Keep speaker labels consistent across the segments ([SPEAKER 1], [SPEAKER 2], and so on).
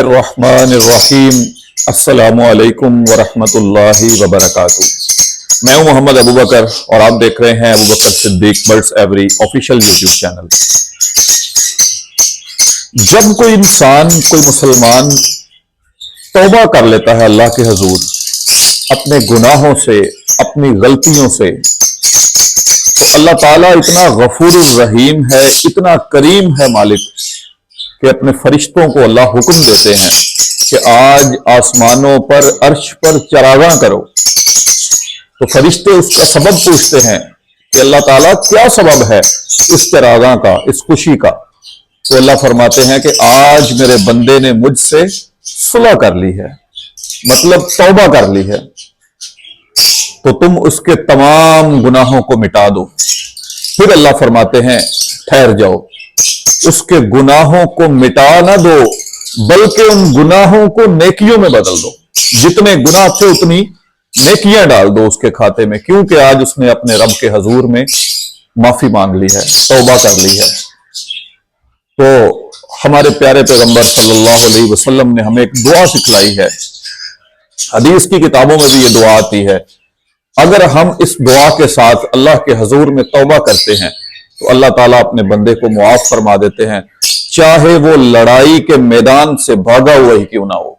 [SPEAKER 1] बिस्मिल्लाहिर्रहमानिर्रहीम। अस्सलामुअलैकुम वरहमतुल्लाहि वबरकातुहू। मैं हूं मोहम्मद अबू बकर और आप देख रहे हैं Abu Bakar Siddique birds aviary official YouTube channel. जब कोई इंसान, कोई मुसलमान तौबा कर लेता है अल्लाह के हजूर अपने गुनाहों से, अपनी गलतियों से, तो अल्लाह ताला इतना गफूर रहीम है, इतना करीम है मालिक कि अपने फरिश्तों को अल्लाह हुक्म देते हैं कि आज आसमानों पर, अर्श पर चरागा करो। तो फरिश्ते उसका सबब पूछते हैं कि अल्लाह ताला क्या सबब है इस चरागा का, इस खुशी का। तो अल्लाह फरमाते हैं कि आज मेरे बंदे ने मुझसे सुलह कर ली है, मतलब तौबा कर ली है, तो तुम उसके तमाम गुनाहों को मिटा दो। फिर अल्लाह फरमाते हैं ठहर जाओ, उसके गुनाहों को मिटा ना दो बल्कि उन गुनाहों को नेकियों में बदल दो। जितने गुनाह थे उतनी नेकियां डाल दो उसके खाते में, क्योंकि आज उसने अपने रब के हजूर में माफी मांग ली है, तौबा कर ली है। तो हमारे प्यारे पैगंबर सल्लल्लाहु अलैहि वसल्लम ने हमें एक दुआ सिखलाई है। हदीस की किताबों में भी ये दुआ आती है। अगर हम इस दुआ के साथ अल्लाह के हजूर में तौबा करते हैं तो अल्लाह ताला अपने बंदे को मुआफ फरमा देते हैं, चाहे वो लड़ाई के मैदान से भागा हुआ ही क्यों ना हो।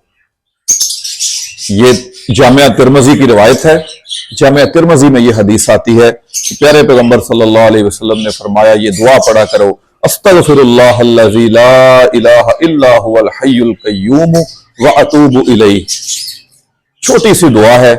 [SPEAKER 1] ये जामिया तिरमिज़ी की रिवायत है। जामिया तिरमिज़ी में ये हदीस आती है कि प्यारे पैगंबर सल्लल्लाहु अलैहि वसल्लम ने फरमाया, ये दुआ पढ़ा करो, अस्तगफिरुल्लाह अल्लज़ी ला इलाहा इल्ला हुवल हय्युल क़य्यूम व अतूबु इलैह। छोटी सी दुआ है,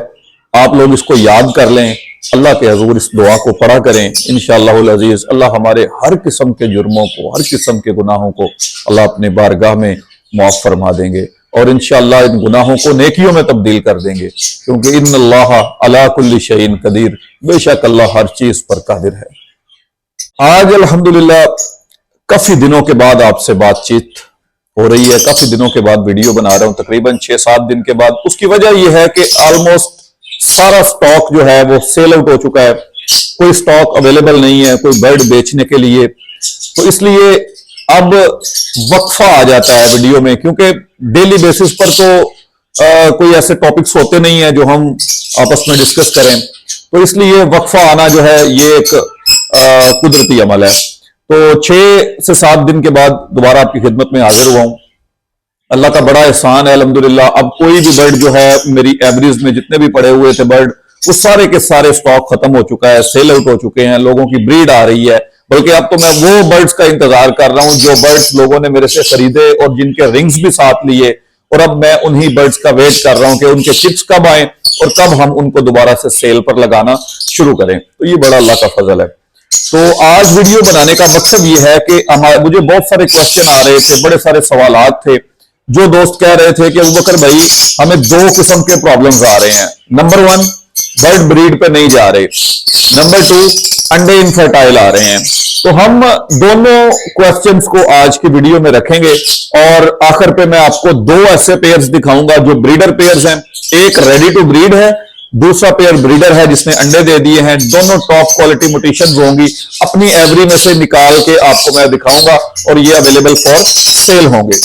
[SPEAKER 1] आप लोग इसको याद कर लें, अल्लाह के हजूर इस दुआ को पढ़ा करें। इंशाअल्लाहुल अज़ीज़ अल्लाह हमारे हर किस्म के जुर्मों को, हर किस्म के गुनाहों को अल्लाह अपने बारगाह में मुआफ़ फरमा देंगे और इंशाअल्लाह इन गुनाहों को नेकियों में तब्दील कर देंगे, क्योंकि इन्नल्लाह अला कुल्ली शैइन कदीर, बेशक अल्लाह हर चीज पर कादिर है। आज अल्हम्दुलिल्लाह काफी दिनों के बाद आपसे बातचीत हो रही है, काफी दिनों के बाद वीडियो बना रहा हूं, तकरीबन 6-7 दिन के बाद। उसकी वजह यह है कि ऑलमोस्ट सारा स्टॉक जो है वो सेल आउट हो चुका है, कोई स्टॉक अवेलेबल नहीं है कोई बर्ड बेचने के लिए। तो इसलिए अब वक्फा आ जाता है वीडियो में, क्योंकि डेली बेसिस पर तो कोई ऐसे टॉपिक्स होते नहीं है जो हम आपस में डिस्कस करें। तो इसलिए वक्फा आना जो है ये एक कुदरती अमल है। तो 6 से 7 दिन के बाद दोबारा आपकी खिदमत में हाजिर हुआ हूं। अल्लाह का बड़ा एहसान है अल्हम्दुलिल्लाह। अब कोई भी बर्ड जो है, मेरी एवरेज में जितने भी पड़े हुए थे बर्ड, वो सारे के सारे स्टॉक खत्म हो चुका है, सेल आउट हो चुके हैं, लोगों की ब्रीड आ रही है। बल्कि अब तो मैं वो बर्ड्स का इंतजार कर रहा हूं जो बर्ड्स लोगों ने मेरे से खरीदे और जिनके रिंग्स भी साथ लिए, और अब मैं उन्हीं बर्ड्स का वेट कर रहा हूं कि उनके चिप्स कब आए और कब हम उनको दोबारा से सेल पर लगाना शुरू करें। तो ये बड़ा अल्लाह का फजल है। तो आज वीडियो बनाने का मकसद ये है कि मुझे बहुत सारे क्वेश्चन आ रहे थे, बड़े सारे सवालात थे। जो दोस्त कह रहे थे कि अबू बकर भाई हमें 2 किस्म के प्रॉब्लम्स आ रहे हैं। नंबर 1, बर्ड ब्रीड पे नहीं जा रहे। नंबर 2, अंडे इनफर्टाइल आ रहे हैं। तो हम दोनों क्वेश्चंस को आज की वीडियो में रखेंगे और आखिर पे मैं आपको 2 ऐसे पेयर्स दिखाऊंगा जो ब्रीडर पेयर्स हैं। एक रेडी टू ब्रीड है, दूसरा पेयर ब्रीडर है जिसने अंडे दे दिए हैं। दोनों टॉप क्वालिटी म्यूटेशंस होंगी, अपनी एवरी में से निकाल के आपको मैं दिखाऊंगा और ये अवेलेबल फॉर सेल होंगे।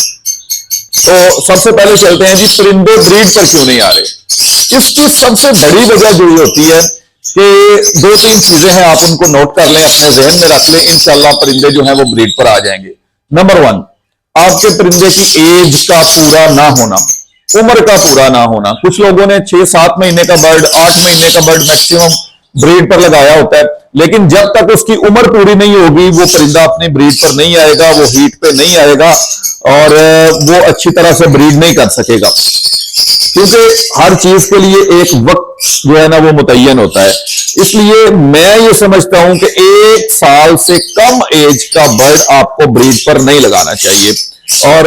[SPEAKER 1] तो सबसे पहले चलते हैं जी, परिंदे ब्रीड पर क्यों नहीं आ रहे। इसकी सबसे बड़ी वजह जो ये होती है कि 2-3 चीजें हैं, आप उनको नोट कर लें, अपने जहन में रख लें, इंशाल्लाह परिंदे जो हैं वो ब्रीड पर आ जाएंगे। नंबर 1, आपके परिंदे की एज का पूरा ना होना, उम्र का पूरा ना होना। कुछ लोगों ने 6-7 महीने का बर्ड, 8 महीने का बर्ड मैक्सिमम ब्रीड पर लगाया होता है, लेकिन जब तक उसकी उम्र पूरी नहीं होगी वो परिंदा अपनी ब्रीड पर नहीं आएगा, वो हीट पे नहीं आएगा और वो अच्छी तरह से ब्रीड नहीं कर सकेगा, क्योंकि हर चीज के लिए एक वक्त जो है ना वो मुतय्यन होता है। इसलिए मैं ये समझता हूं कि 1 साल से कम एज का बर्ड आपको ब्रीड पर नहीं लगाना चाहिए, और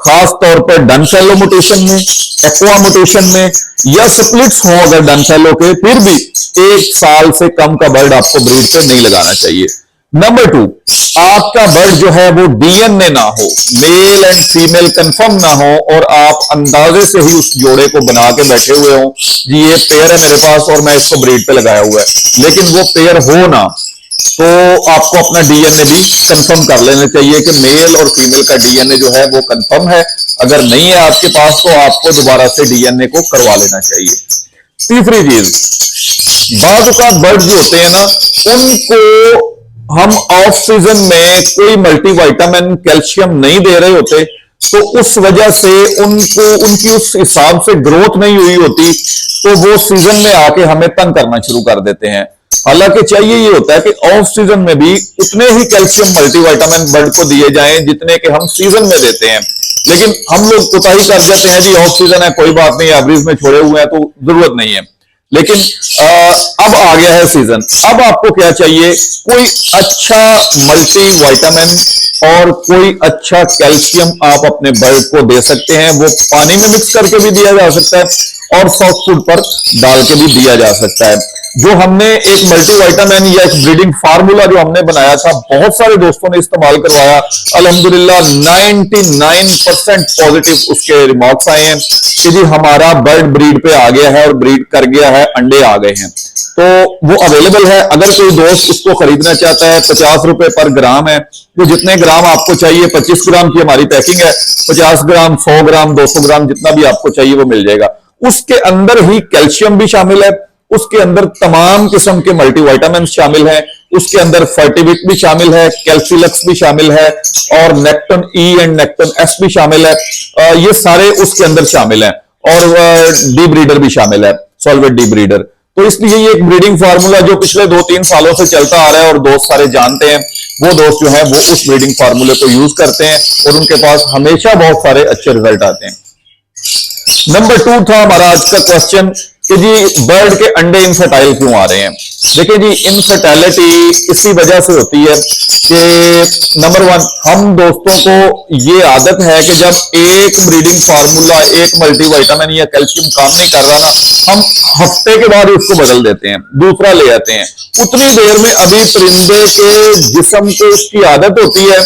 [SPEAKER 1] खास तौर पर डन फेलो म्यूटेशन में, एक्वा म्यूटेशन में या स्प्लिट्स हो अगर डन फेलो के, फिर भी 1 साल से कम का बर्ड आपको ब्रीड पर नहीं लगाना चाहिए। नंबर 2, आपका बर्ड जो है वो डीएनए ना हो, मेल एंड फीमेल कंफर्म ना हो, और आप अंदाजे से ही उस जोड़े को बना के बैठे हुए हो जी ये पेयर है मेरे पास और मैं इसको ब्रीड पे लगाया हुआ है, लेकिन वो पेयर हो ना। तो आपको अपना डीएनए भी कंफर्म कर लेना चाहिए कि मेल और फीमेल का डीएनए जो है वो कंफर्म है। अगर नहीं है आपके पास तो आपको दोबारा से डीएनए को करवा लेना चाहिए। तीसरी चीज, बाज़ औक़ात बर्ड जो होते हैं ना, उनको हम ऑफ सीजन में कोई मल्टीविटामिन कैल्शियम नहीं दे रहे होते, तो उस वजह से उनको उनकी उस हिसाब से ग्रोथ नहीं हुई होती, तो वो सीजन में आके हमें तंग करना शुरू कर देते हैं। हालांकि चाहिए ये होता है कि ऑफ सीजन में भी उतने ही कैल्शियम मल्टीविटामिन बर्ड को दिए जाएं जितने कि हम सीजन में देते हैं। लेकिन हम लोग कोताही कर जाते हैं, जी ऑफ सीजन है कोई बात नहीं, एवरेज में छोड़े हुए हैं तो जरूरत नहीं है। लेकिन अब आ गया है सीजन, अब आपको क्या चाहिए, कोई अच्छा मल्टीविटामिन और कोई अच्छा कैल्शियम आप अपने बर्ड को दे सकते हैं। वो पानी में मिक्स करके भी दिया जा सकता है और सॉफ्ट फूड पर डाल के भी दिया जा सकता है। जो हमने एक मल्टीविटामिन या एक ब्रीडिंग फार्मूला जो हमने बनाया था, बहुत सारे दोस्तों ने इस्तेमाल करवाया, अल्हम्दुलिल्लाह 99% पॉजिटिव उसके रिमार्क्स आए हैं कि जी हमारा बर्ड ब्रीड पे आ गया है और ब्रीड कर गया है, अंडे आ गए हैं। तो वो अवेलेबल है, अगर कोई दोस्त उसको खरीदना चाहता है, 50 रुपए पर ग्राम है। वो जितने ग्राम आपको चाहिए, 25 ग्राम की हमारी पैकिंग है, 50 ग्राम, 100 ग्राम, 200 ग्राम, जितना भी आपको चाहिए वो मिल जाएगा। उसके अंदर ही कैल्शियम भी शामिल है, उसके अंदर तमाम किस्म के मल्टीविटामिन शामिल हैं, उसके अंदर फर्टिविट भी शामिल है, कैल्सिलक्स भी शामिल है और nekton E and nekton S भी शामिल है। ये सारे उसके अंदर शामिल हैं और डी ब्रीडर भी शामिल है, सॉल्वेट डी ब्रीडर। तो इसलिए ये एक ब्रीडिंग फार्मूला जो पिछले 2-3 सालों से चलता आ रहा है और दोस्त सारे जानते हैं, वो दोस्त जो है वो उस ब्रीडिंग फार्मूले को यूज करते हैं और उनके पास हमेशा बहुत सारे अच्छे रिजल्ट आते हैं। नंबर 2 था हमारा आज का क्वेश्चन कि जी बर्ड के अंडे इनफर्टाइल क्यों आ रहे हैं। देखिए जी, इनफर्टालिटी इसी वजह से होती है कि नंबर 1, हम दोस्तों को ये आदत है कि जब एक ब्रीडिंग फार्मूला, एक मल्टीविटामिन या कैल्शियम काम नहीं कर रहा ना, हम हफ्ते के बाद उसको बदल देते हैं, दूसरा ले आते हैं। उतनी देर में अभी परिंदे के जिस्म को उसकी आदत होती है,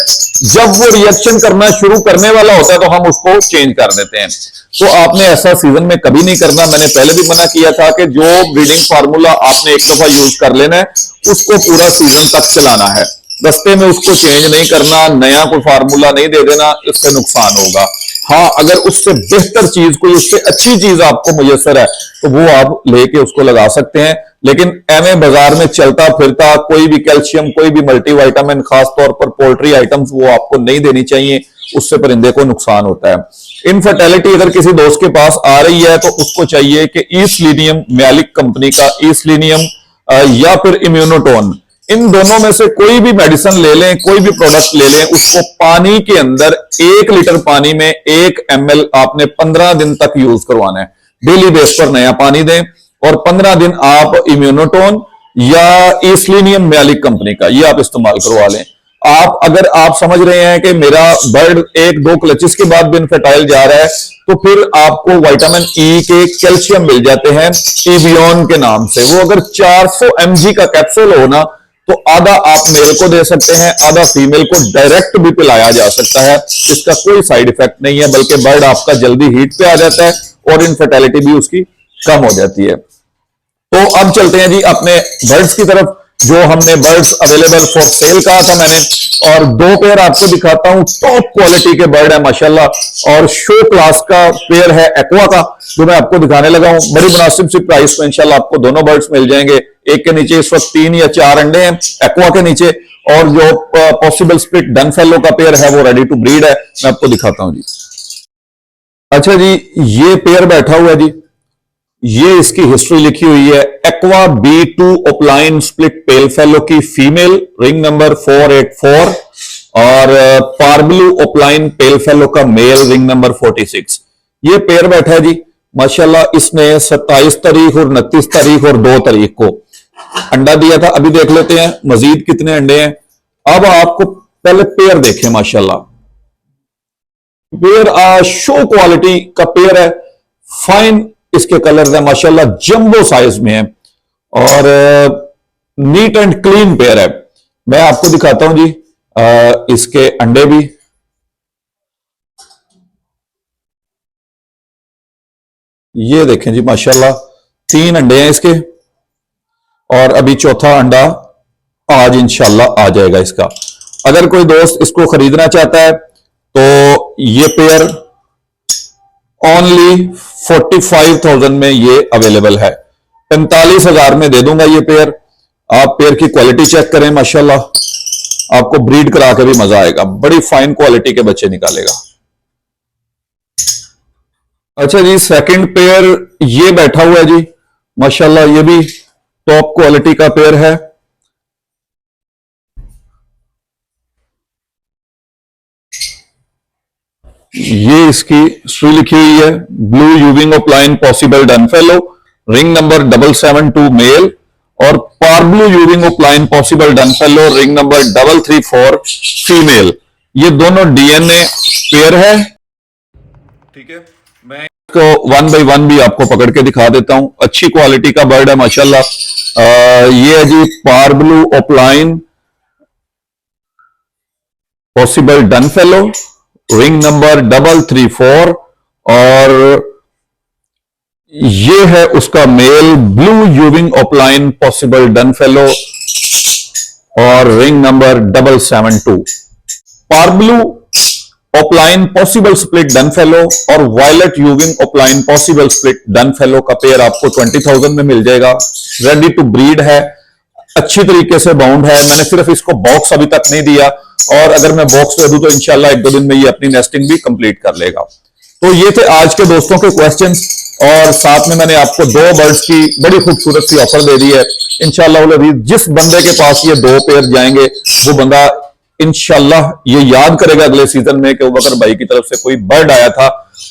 [SPEAKER 1] जब वो रिएक्शन करना शुरू करने वाला होता है तो हम उसको चेंज कर देते हैं। तो आपने ऐसा सीजन में कभी नहीं करना। मैंने पहले भी मना किया था कि जो ब्रीडिंग फार्मूला आपने एक दफा यूज कर लेना है, उसको पूरा सीजन तक चलाना है, रस्ते में उसको चेंज नहीं करना, नया कोई फार्मूला नहीं दे देना, इससे नुकसान होगा। हाँ, अगर उससे बेहतर चीज, कोई उससे अच्छी चीज आपको मुयसर है तो वो आप लेके उसको लगा सकते हैं। लेकिन एमए बाजार में चलता फिरता कोई भी कैल्शियम, कोई भी मल्टीविटामिन, खासतौर पर पोल्ट्री आइटम्स, वो आपको नहीं देनी चाहिए, उससे परिंदे को नुकसान होता है। इनफर्टिलिटी अगर किसी दोस्त के पास आ रही है तो उसको चाहिए कि ईस्टलीनियम, म्यालिक कंपनी का ईस्टलीनियम या फिर इम्यूनोटोन, इन दोनों में से कोई भी मेडिसिन ले लें, कोई भी प्रोडक्ट ले लें, उसको पानी के अंदर 1 लीटर पानी में 1 ml आपने 15 दिन तक यूज करवाना है। डेली बेस पर नया पानी दें और 15 दिन आप इम्यूनोटोन या ईस्टलीनियम म्यालिक कंपनी का ये आप इस्तेमाल करवा लें। अगर आप समझ रहे हैं कि मेरा बर्ड 1-2 क्लचेस के बाद भी इनफर्टाइल जा रहा है, तो फिर आपको विटामिन ई के कैल्शियम मिल जाते हैं ईबियन के नाम से। वो अगर 400 mg का कैप्सूल हो ना, तो आधा आप मेल को दे सकते हैं, आधा फीमेल को डायरेक्ट भी पिलाया जा सकता है। इसका कोई साइड इफेक्ट नहीं है, बल्कि बर्ड आपका जल्दी हीट पे आ जाता है और इनफर्टिलिटी भी उसकी कम हो जाती है। तो अब चलते हैं जी अपने बर्ड्स की तरफ। जो हमने बर्ड्स अवेलेबल फॉर सेल कहा था मैंने, और 2 पेयर आपको दिखाता हूं। टॉप क्वालिटी के बर्ड है माशाल्लाह, और शो क्लास का पेयर है एक्वा का, जो मैं आपको दिखाने लगा हूं। बड़ी मुनासिब सी प्राइस में इंशाल्लाह आपको दोनों बर्ड्स मिल जाएंगे। एक के नीचे इस वक्त 3 या 4 अंडे हैं एक्वा के नीचे, और जो पॉसिबल स्प्लिट डन फेलो का पेयर है वो रेडी टू ब्रीड है। मैं आपको दिखाता हूं जी। अच्छा जी, ये पेयर बैठा हुआ है जी, ये इसकी हिस्ट्री लिखी हुई है। एक्वा B2 ओपलाइन स्प्लिट पेल फेलो की फीमेल, रिंग नंबर 484, और पार्बलू ओपलाइन पेल फेलो का मेल, रिंग नंबर 46। ये पेयर बैठा है जी माशाल्लाह। इसने 27 तारीख और 29 तारीख और 2 तारीख को अंडा दिया था। अभी देख लेते हैं मजीद कितने अंडे हैं। अब आपको पहले पेयर देखें माशाल्लाह। पेयर शो क्वालिटी का पेयर है, फाइन इसके कलर है माशाल्लाह, जंबो साइज में है और नीट एंड क्लीन पेयर है। मैं आपको दिखाता हूं जी इसके अंडे भी। ये देखें जी माशाल्लाह, 3 अंडे हैं इसके और अभी चौथा अंडा आज इंशाल्लाह आ जाएगा इसका। अगर कोई दोस्त इसको खरीदना चाहता है तो ये पेयर ओनली 45,000 में ये अवेलेबल है। 45,000 में दे दूंगा ये पेयर। आप पेयर की क्वालिटी चेक करें, माशाल्लाह आपको ब्रीड करा के भी मजा आएगा, बड़ी फाइन क्वालिटी के बच्चे निकालेगा। अच्छा जी, सेकंड पेयर ये बैठा हुआ है जी, माशाल्लाह ये भी टॉप क्वालिटी का पेयर है। ये इसकी सुई लिखी हुई है, blue euwing opaline possible dun fallow, ring number 772 male, और parblue euwing opaline possible dun fallow, ring number 334 female. ये दोनों डीएनए पेयर है। ठीक है, मैं इसको 1 बाय 1 भी आपको पकड़ के दिखा देता हूं। अच्छी क्वालिटी का बर्ड है माशाल्लाह। ये है जी parblue opaline possible dun fallow, ring number 334, और ये है उसका male blue euwing opaline possible dun fallow, और ring number 772। Parblue opaline possible split dun fallow और violet euwing opaline possible split dun fallow का पेयर आपको 20,000 में मिल जाएगा। रेडी टू ब्रीड है, अच्छी तरीके से बाउंड है। मैंने सिर्फ इसको बॉक्स अभी तक नहीं दिया, और अगर मैं बॉक्स दे दूं तो इंशाल्लाह 1-2 दिन में ये अपनी नेस्टिंग भी कंप्लीट कर लेगा। तो ये थे आज के दोस्तों के क्वेश्चंस, और साथ में मैंने आपको 2 बर्ड्स की बड़ी खूबसूरत सी ऑफर दे दी है। इंशाल्लाह जिस बंदे के पास ये 2 पेयर जाएंगे वो बंदा इंशाल्लाह ये याद करेगा अगले सीजन में कि बकर भाई की तरफ से कोई बर्ड आया था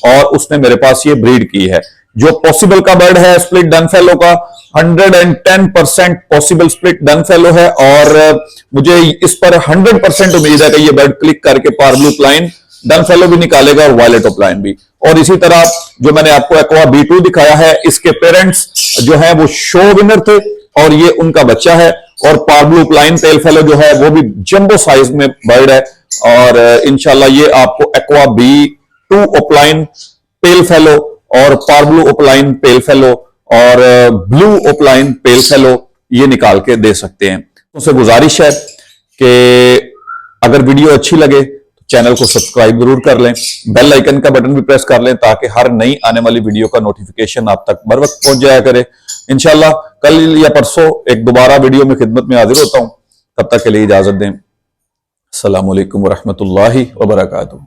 [SPEAKER 1] और उसने मेरे पास ये ब्रीड की है। जो पॉसिबल का बर्ड है स्प्लिट डन फेलो का, 110% पॉसिबल स्प्लिट डन फेलो है, और मुझे इस पर 100% उम्मीद है कि ये बर्ड क्लिक करके पार्ब्लू ऑफलाइन डन फेलो भी निकालेगा और वायलेट ऑफलाइन भी। और इसी तरह जो मैंने आपको एक्वा B2 दिखाया है, इसके पेरेंट्स जो है वो शो विनर थे और ये उनका बच्चा है। और पार्ब्लू ऑफलाइन पेल फेलो जो है वो भी जंबो साइज में बर्ड है, और इंशाल्लाह ये आपको एक्वा B2 ऑफलाइन पेल फेलो और पार्ब्लू ऑफलाइन पेल फेलो और ब्लू ऑफलाइन पेल फेलो ये निकाल के दे सकते हैं। उनसे गुजारिश है कि अगर वीडियो अच्छी लगे तो चैनल को सब्सक्राइब जरूर कर लें, बेल आइकन का बटन भी प्रेस कर लें ताकि हर नई आने वाली वीडियो का नोटिफिकेशन आप तक बर वक्त पहुंच जाया करे। इंशाल्लाह कल या परसों एक दोबारा वीडियो में खिदमत में हाजिर होता हूं, तब तक के लिए इजाजत दें। अस्सलामु अलैकुम व रहमतुल्लाहि व बरकातुहू।